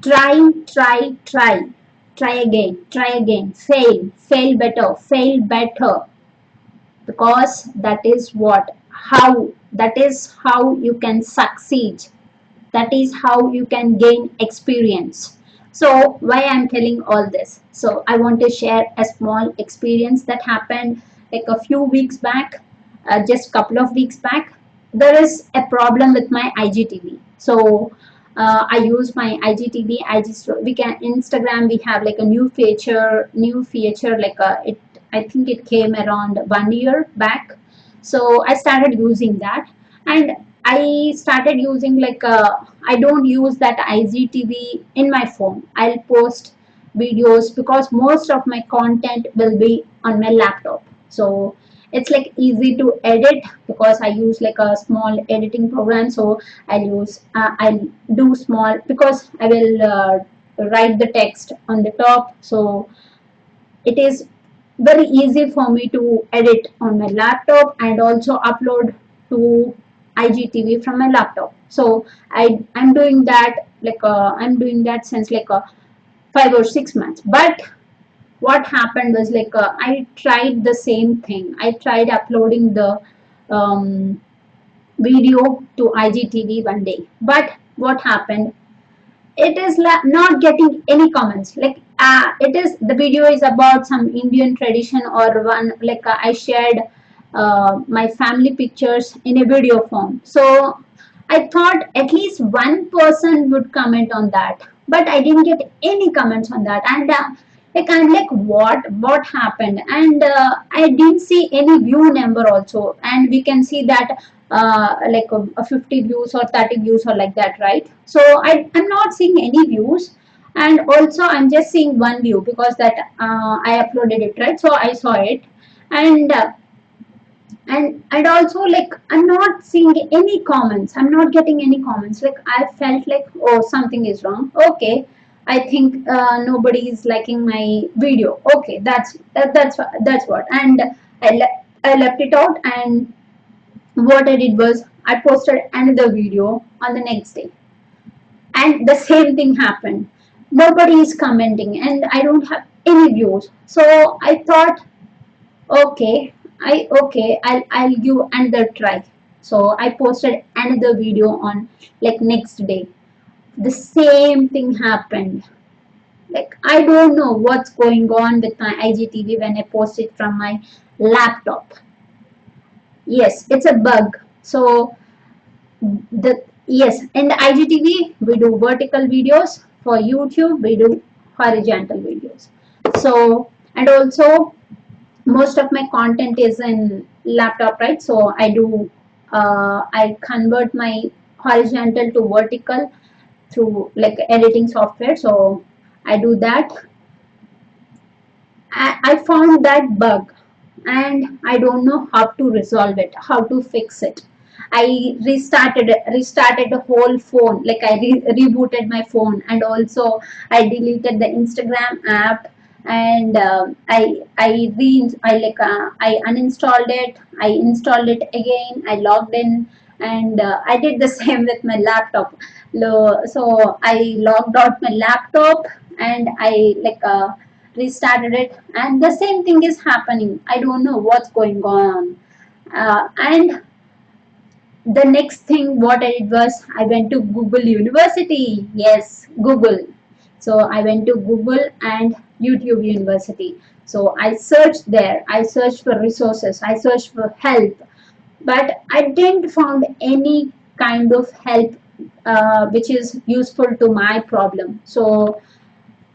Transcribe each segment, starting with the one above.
Try again, fail better, because that is how you can succeed, that is how you can gain experience. So why I'm telling all this, so I want to share a small experience that happened like a few weeks back, just couple of weeks back. There is a problem with my IGTV. So I use my IGTV. We can Instagram. We have like a new feature like it. I think it came around 1 year back. So I started using that, and I started using like I don't use that IGTV in my phone. I'll post videos because most of my content will be on my laptop. So it's like easy to edit because I use like a small editing program. So I'll do small because I will write the text on the top. So it is very easy for me to edit on my laptop and also upload to IGTV from my laptop. So I'm doing that like I'm doing that since like 5 or 6 months. But what happened was like I tried the same thing. I tried uploading the um, video to IGTV one day. But what happened? It is not getting any comments. Like it is the video is about some Indian tradition or one like I shared my family pictures in a video form. So I thought at least one person would comment on that, but I didn't get any comments on that. And like I'm like what happened? And I didn't see any view number also. And we can see that like a 50 views or 30 views or like that, right? So I'm not seeing any views, and also I'm just seeing one view because that I uploaded it, right? So I saw it, and and also like I'm not seeing any comments. I'm not getting any comments. Like I felt like, oh, something is wrong. Okay, I think nobody is liking my video. Okay, that's what. And I left it out, and what I did was I posted another video on the next day, and the same thing happened. Nobody is commenting, and I don't have any views. So I thought, I'll give another try. So I posted another video on like next day. The same thing happened. Like I don't know what's going on with my IGTV when I post it from my laptop. Yes, it's a bug. So the yes, in the IGTV we do vertical videos. For YouTube we do horizontal videos. So and also most of my content is in laptop, right? So I convert my horizontal to vertical through like editing software. So I do that. I found that bug, and I don't know how to resolve it, how to fix it. I restarted the whole phone, like I rebooted my phone, and also I deleted the Instagram app, and I uninstalled it. I installed it again. I logged in, and I did the same with my laptop. So I logged out my laptop, and I restarted it, and the same thing is happening. I don't know what's going on. And the next thing what I did was I went to Google University. Yes, Google. So I went to Google and YouTube University. So I searched there. I searched for resources. I searched for help, but I didn't find any kind of help which is useful to my problem. So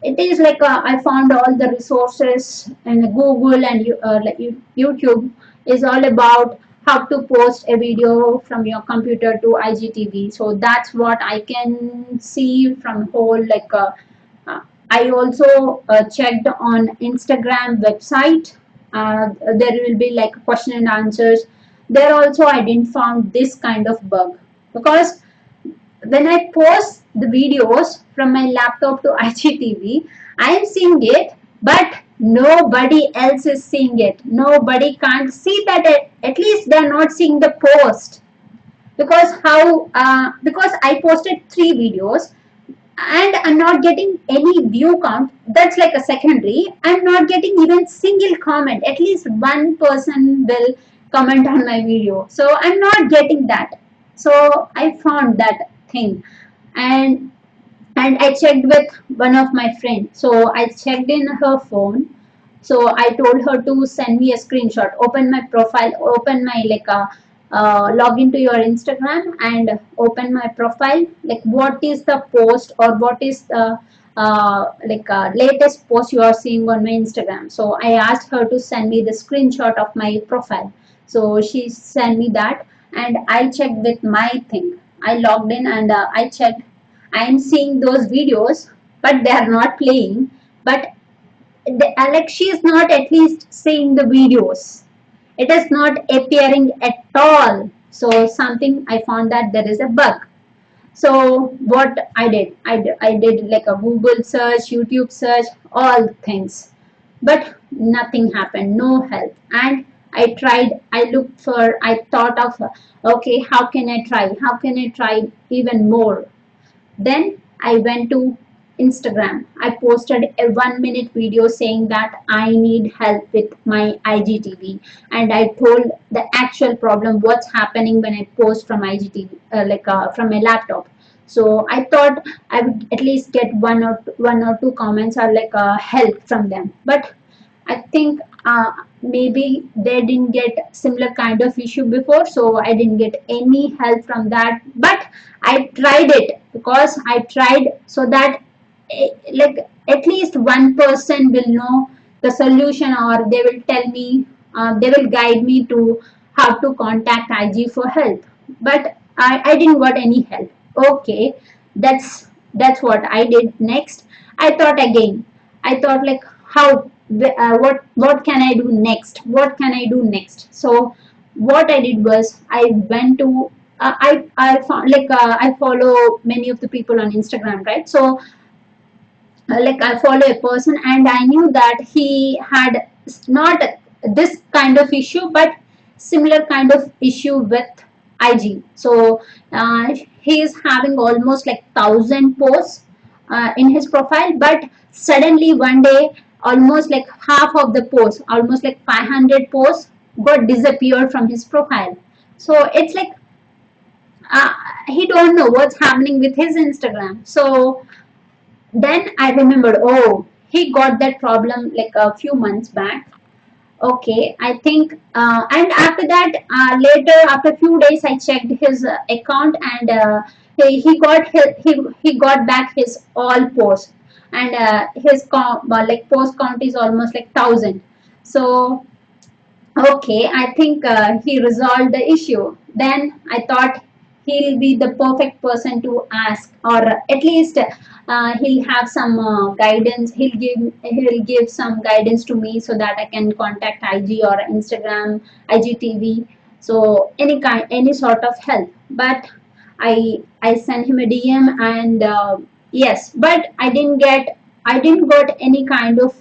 it is like I found all the resources in Google and YouTube is all about how to post a video from your computer to IGTV. So that's what I can see from whole uh, I also checked on Instagram website. There will be like question and answers. There also I didn't found this kind of bug, because when I post the videos from my laptop to IGTV, I am seeing it, but nobody else is seeing it. Nobody can't see that. At least they are not seeing the post, because how because I posted 3 videos. and I'm not getting any view count. That's like a secondary. I'm not getting even single comment. At least one person will comment on my video. So I'm not getting that. So I found that thing, and I checked with one of my friends. So I checked in her phone. So I told her to send me a screenshot, open my profile, open my like log into your Instagram and open my profile. Like what is the post or what is the latest post you are seeing on my Instagram. So I asked her to send me the screenshot of my profile. So she sent me that, and I checked with my thing. I logged in and I checked. I am seeing those videos, but they are not playing. But like she is not at least seeing the videos. It is not appearing at all. So something I found that there is a bug. So what I did like a Google search, YouTube search, all things, but nothing happened, no help. And I tried, I looked for, I thought of, okay, how can I try? How can I try even more? Then I went to Instagram. I posted a 1 minute video saying that I need help with my IGTV, and I told the actual problem, what's happening when I post from IGTV, from my laptop. So I thought I would at least get one or two comments or like help from them, but I think maybe they didn't get similar kind of issue before, so I didn't get any help from that. But I tried it because I tried so that like at least one person will know the solution, or they will tell me, they will guide me to how to contact IG for help. But I didn't got any help. Okay, that's what I did next. I thought again. I thought like how what can I do next? What can I do next? So what I did was I went to I found like I follow many of the people on Instagram, right? So like I follow a person, and I knew that he had not this kind of issue, but similar kind of issue with IG. So he is having almost like 1,000 posts in his profile, but suddenly one day almost like half of the posts, almost like 500 posts, got disappeared from his profile. So it's like uh, he don't know what's happening with his Instagram. So then I remembered, oh, he got that problem like a few months back. Okay, I think, and after that, later after a few days, I checked his account, and he got back his all posts, and his like post count is almost like 1,000. So okay, I think he resolved the issue. Then I thought he'll be the perfect person to ask, or at least he'll have some guidance. He'll give some guidance to me so that I can contact IG or Instagram, IGTV. So any sort of help. But I sent him a DM, and yes, but I didn't got any kind of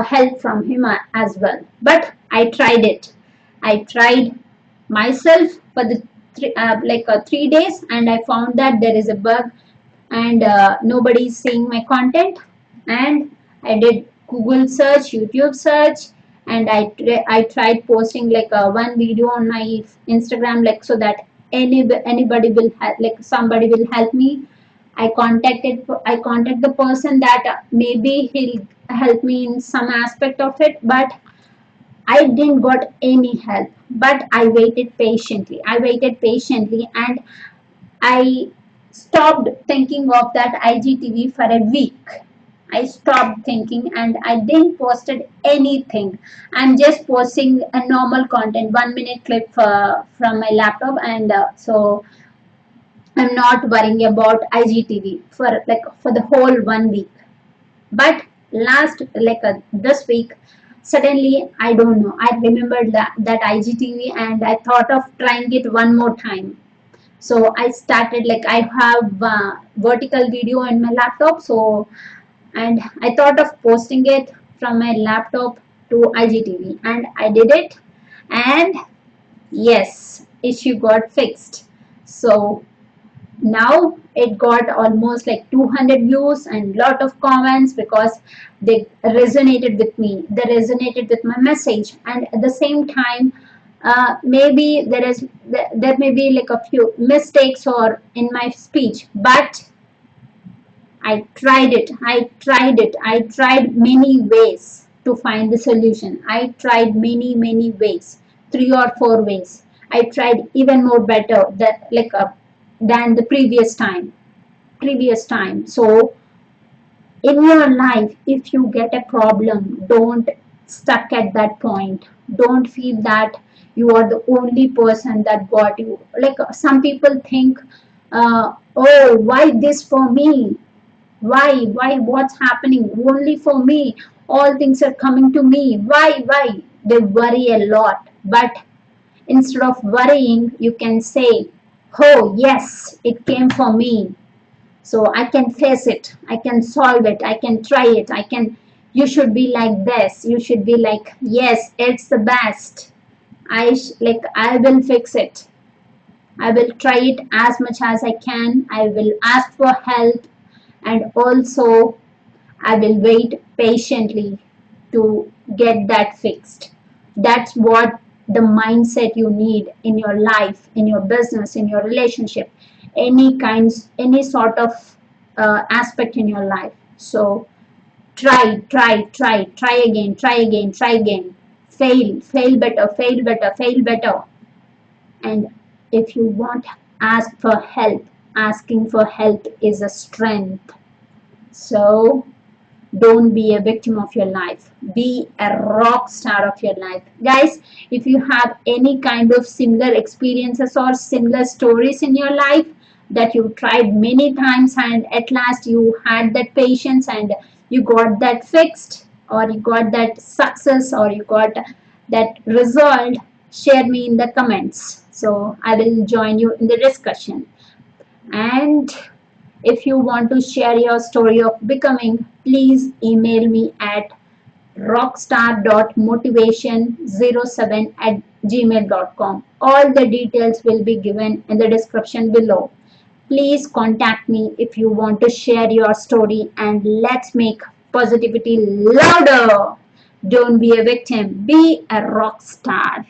help from him as well. But I tried it. I tried myself for the 3 days, and I found that there is a bug, and nobody is seeing my content. And I did Google search, YouTube search, and I tried posting like one video on my Instagram, like so that anybody will like somebody will help me. I contact the person that maybe he'll help me in some aspect of it, but I didn't got any help. But I waited patiently. I waited patiently, and I stopped thinking of that IGTV for a week. I stopped thinking, and I didn't posted anything. I'm just posting a normal content, 1 minute clip from my laptop, and so I'm not worrying about IGTV for the whole 1 week. But last this week, suddenly I don't know. I remembered that IGTV, and I thought of trying it one more time. So I started like I have vertical video in my laptop. So and I thought of posting it from my laptop to IGTV, and I did it, and yes, issue got fixed. So Now it got almost like 200 views and lot of comments because they resonated with me, they resonated with my message. And at the same time, maybe there may be like a few mistakes or in my speech, but I tried it. I tried many ways to find the solution. I tried many ways, 3 or 4 ways. I tried even more better than the previous time. So in your life, if you get a problem, don't stuck at that point. Don't feel that you are the only person that got you. Like some people think, oh, why this for me? Why, what's happening only for me? All things are coming to me. Why? They worry a lot. But instead of worrying, you can say, oh, yes, it came for me. So I can face it. I can solve it. I can try it. You should be like this. You should be like, yes, it's the best. I will fix it. I will try it as much as I can. I will ask for help, and also I will wait patiently to get that fixed. That's what the mindset you need in your life, in your business, in your relationship, any sort of aspect in your life. So try again. Fail better, fail better. And if you want, ask for help. Asking for help is a strength. So don't be a victim of your life. Be a rock star of your life. Guys, if you have any kind of similar experiences or similar stories in your life that you tried many times and at last you had that patience and you got that fixed, or you got that success, or you got that result, share me in the comments. So I will join you in the discussion. And if you want to share your story of becoming, please email me at rockstar.motivation07@gmail.com. All the details will be given in the description below. Please contact me if you want to share your story, and let's make positivity louder. Don't be a victim, be a rock star.